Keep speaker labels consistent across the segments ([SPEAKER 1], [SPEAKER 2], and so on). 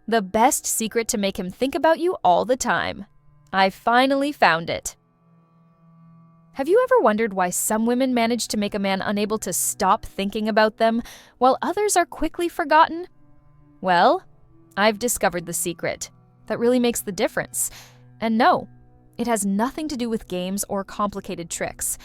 [SPEAKER 1] The best secret to make him think about you all the time. I finally found it. Have you ever wondered why some women manage to make a man unable to stop thinking about them, while others are quickly forgotten? Well, I've discovered the secret that really makes the difference. And no, it has nothing to do with games or complicated tricks.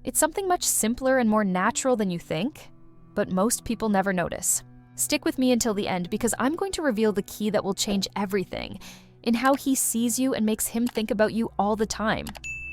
[SPEAKER 1] It's something much simpler and more natural than you think, but most people never notice. Stick with me until the end because I'm going to reveal the key that will change everything in how he sees you and makes him think about you all the time.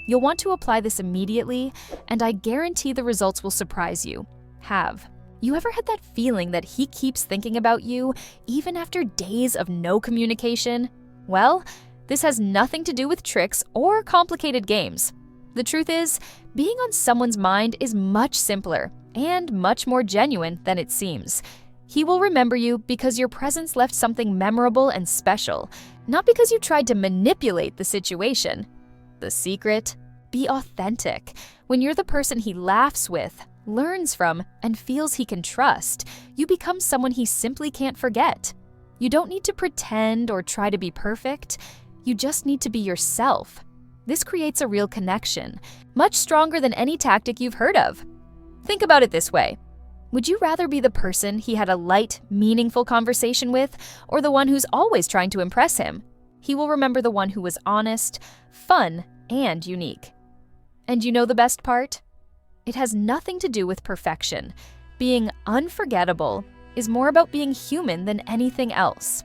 [SPEAKER 1] You'll want to apply this immediately, and I guarantee the results will surprise you. Have you ever had that feeling that he keeps thinking about you even after days of no communication? Well, this has nothing to do with tricks or complicated games. The truth is, being on someone's mind is much simpler and much more genuine than it seems. He will remember you because your presence left something memorable and special, not because you tried to manipulate the situation. The secret? Be authentic. When you're the person he laughs with, learns from, and feels he can trust, you become someone he simply can't forget. You don't need to pretend or try to be perfect. You just need to be yourself. This creates a real connection, much stronger than any tactic you've heard of. Think about it this way. Would you rather be the person he had a light, meaningful conversation with, or the one who's always trying to impress him? He will remember the one who was honest, fun, and unique. And you know the best part? It has nothing to do with perfection. Being unforgettable is more about being human than anything else.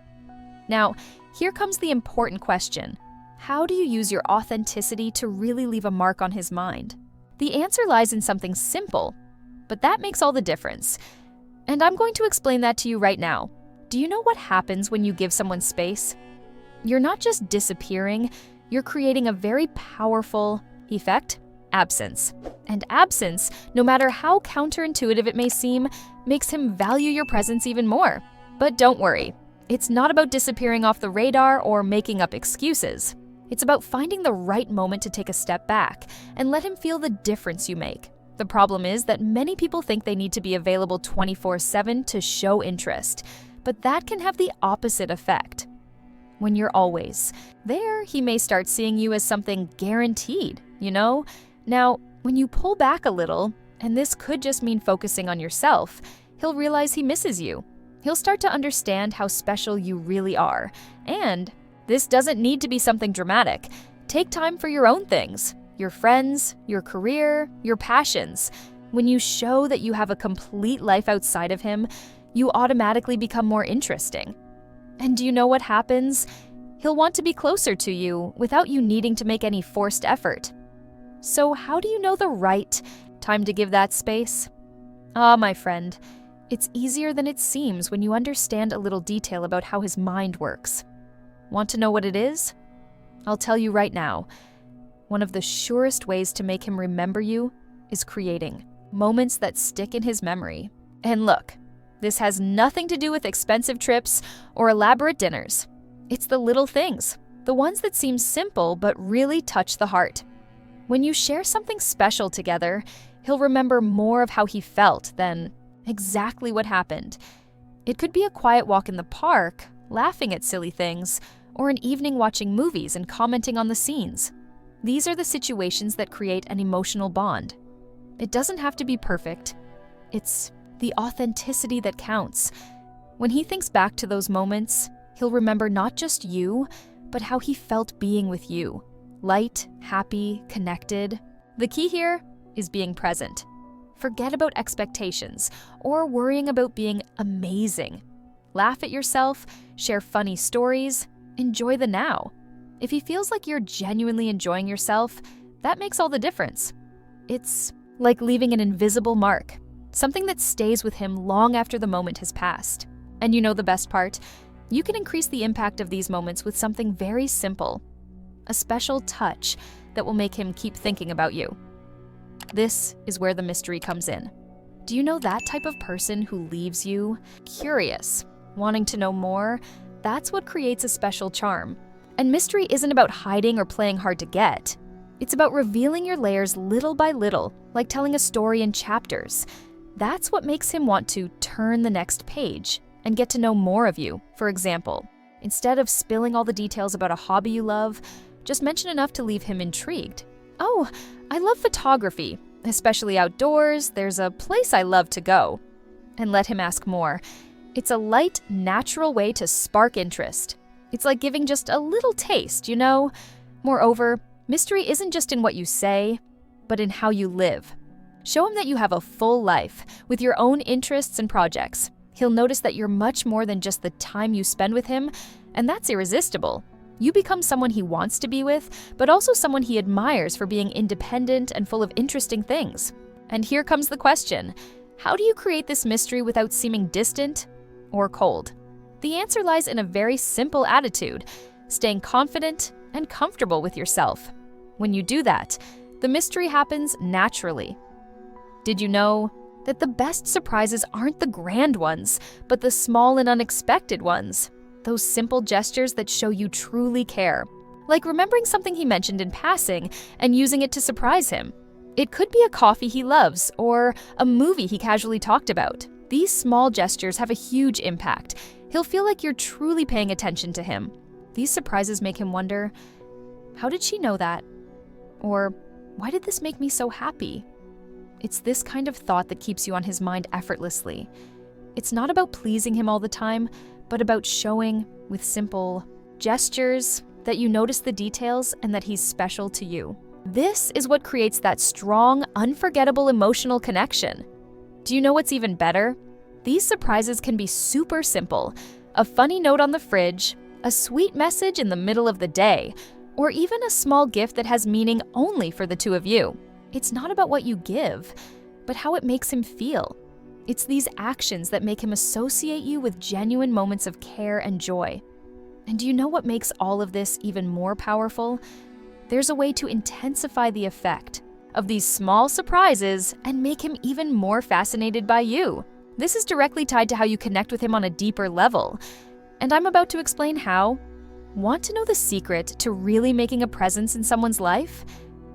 [SPEAKER 1] Now, here comes the important question. How do you use your authenticity to really leave a mark on his mind? The answer lies in something simple, but that makes all the difference. And I'm going to explain that to you right now. Do you know what happens when you give someone space? You're not just disappearing, you're creating a very powerful effect, absence. And absence, no matter how counterintuitive it may seem, makes him value your presence even more. But don't worry, it's not about disappearing off the radar or making up excuses. It's about finding the right moment to take a step back and let him feel the difference you make. The problem is that many people think they need to be available 24/7 to show interest, but that can have the opposite effect. When you're always there, he may start seeing you as something guaranteed, you know? Now, when you pull back a little, and this could just mean focusing on yourself, he'll realize he misses you. He'll start to understand how special you really are. And this doesn't need to be something dramatic. Take time for your own things, your friends, your career, your passions. When you show that you have a complete life outside of him, you automatically become more interesting. And do you know what happens? He'll want to be closer to you without you needing to make any forced effort. So how do you know the right time to give that space? Ah, my friend, it's easier than it seems when you understand a little detail about how his mind works. Want to know what it is? I'll tell you right now. One of the surest ways to make him remember you is creating moments that stick in his memory. And look, this has nothing to do with expensive trips or elaborate dinners. It's the little things, the ones that seem simple but really touch the heart. When you share something special together, he'll remember more of how he felt than exactly what happened. It could be a quiet walk in the park, laughing at silly things, or an evening watching movies and commenting on the scenes. These are the situations that create an emotional bond. It doesn't have to be perfect. It's the authenticity that counts. When he thinks back to those moments, he'll remember not just you, but how he felt being with you. Light, happy, connected. The key here is being present. Forget about expectations or worrying about being amazing. Laugh at yourself, share funny stories, enjoy the now. If he feels like you're genuinely enjoying yourself, that makes all the difference. It's like leaving an invisible mark, something that stays with him long after the moment has passed. And you know the best part? You can increase the impact of these moments with something very simple. A special touch that will make him keep thinking about you. This is where the mystery comes in. Do you know that type of person who leaves you curious, wanting to know more? That's what creates a special charm. And mystery isn't about hiding or playing hard to get. It's about revealing your layers little by little, like telling a story in chapters. That's what makes him want to turn the next page and get to know more of you. For example, Instead of spilling all the details about a hobby you love, just mention enough to leave him intrigued. "Oh, I love photography, especially outdoors. There's a place I love to go." And let him ask more. It's a light, natural way to spark interest. It's like giving just a little taste, you know? Moreover, mystery isn't just in what you say, but in how you live. Show him that you have a full life with your own interests and projects. He'll notice that you're much more than just the time you spend with him, and that's irresistible. You become someone he wants to be with, but also someone he admires for being independent and full of interesting things. And here comes the question: how do you create this mystery without seeming distant or cold? The answer lies in a very simple attitude: staying confident and comfortable with yourself. When you do that, the mystery happens naturally. Did you know that the best surprises aren't the grand ones, but the small and unexpected ones? Those simple gestures that show you truly care. Like remembering something he mentioned in passing and using it to surprise him. It could be a coffee he loves or a movie he casually talked about. These small gestures have a huge impact. He'll feel like you're truly paying attention to him. These surprises make him wonder, how did she know that? Or why did this make me so happy? It's this kind of thought that keeps you on his mind effortlessly. It's not about pleasing him all the time, but about showing, with simple gestures, that you notice the details and that he's special to you. This is what creates that strong, unforgettable emotional connection. Do you know what's even better? These surprises can be super simple. A funny note on the fridge, a sweet message in the middle of the day, or even a small gift that has meaning only for the two of you. It's not about what you give, but how it makes him feel. It's these actions that make him associate you with genuine moments of care and joy. And do you know what makes all of this even more powerful? There's a way to intensify the effect of these small surprises and make him even more fascinated by you. This is directly tied to how you connect with him on a deeper level. And I'm about to explain how. Want to know the secret to really making a presence in someone's life?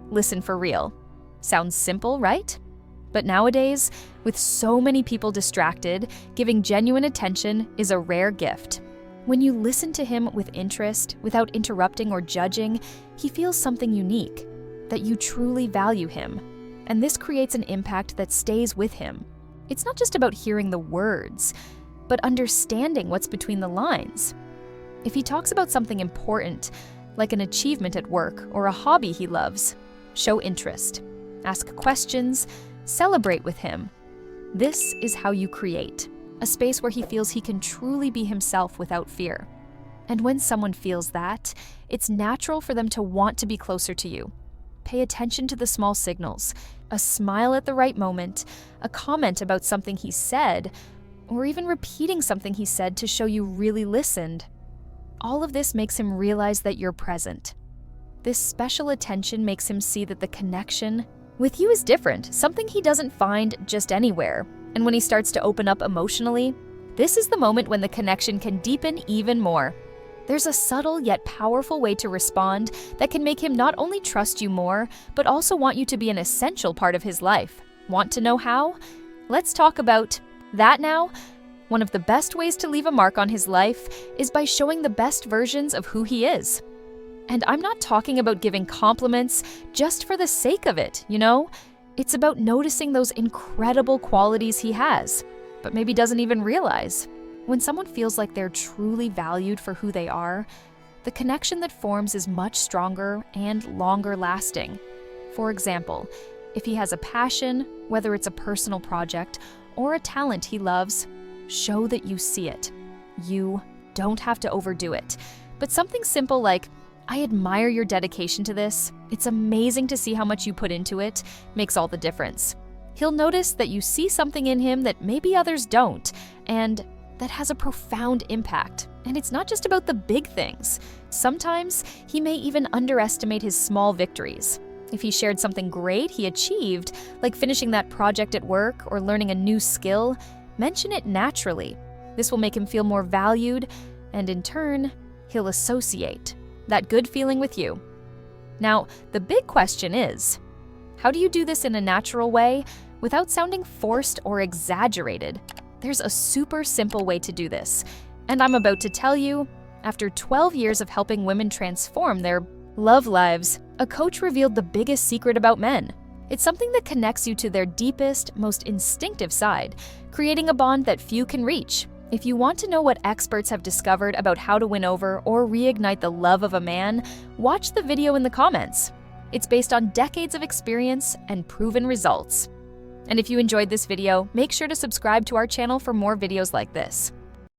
[SPEAKER 1] Listen for real. Sounds simple, right? But nowadays, with so many people distracted, giving genuine attention is a rare gift. When you listen to him with interest, without interrupting or judging, he feels something unique, that you truly value him. And this creates an impact that stays with him. It's not just about hearing the words, but understanding what's between the lines. If he talks about something important, like an achievement at work or a hobby he loves, show interest. Ask questions, celebrate with him. This is how you create a space where he feels he can truly be himself without fear. And when someone feels that, it's natural for them to want to be closer to you. Pay attention to the small signals, a smile at the right moment, a comment about something he said, or even repeating something he said to show you really listened. All of this makes him realize that you're present. This special attention makes him see that the connection with you is different, something he doesn't find just anywhere. And when he starts to open up emotionally, this is the moment when the connection can deepen even more. There's a subtle yet powerful way to respond that can make him not only trust you more, but also want you to be an essential part of his life. Want to know how? Let's talk about that now. One of the best ways to leave a mark on his life is by showing the best versions of who he is. And I'm not talking about giving compliments just for the sake of it, you know? It's about noticing those incredible qualities he has, but maybe doesn't even realize. When someone feels like they're truly valued for who they are, the connection that forms is much stronger and longer lasting. For example, if he has a passion, whether it's a personal project or a talent he loves, show that you see it. You don't have to overdo it, but something simple like, "I admire your dedication to this. It's amazing to see how much you put into it," makes all the difference. He'll notice that you see something in him that maybe others don't, and that has a profound impact. And it's not just about the big things. Sometimes he may even underestimate his small victories. If he shared something great he achieved, like finishing that project at work or learning a new skill, mention it naturally. This will make him feel more valued, and in turn, he'll associate that good feeling with you. Now, the big question is, how do you do this in a natural way without sounding forced or exaggerated? There's a super simple way to do this, and I'm about to tell you, After 12 years of helping women transform their love lives, a coach revealed the biggest secret about men. It's something that connects you to their deepest, most instinctive side, creating a bond that few can reach. If you want to know what experts have discovered about how to win over or reignite the love of a man, watch the video in the comments. It's based on decades of experience and proven results. And if you enjoyed this video, make sure to subscribe to our channel for more videos like this.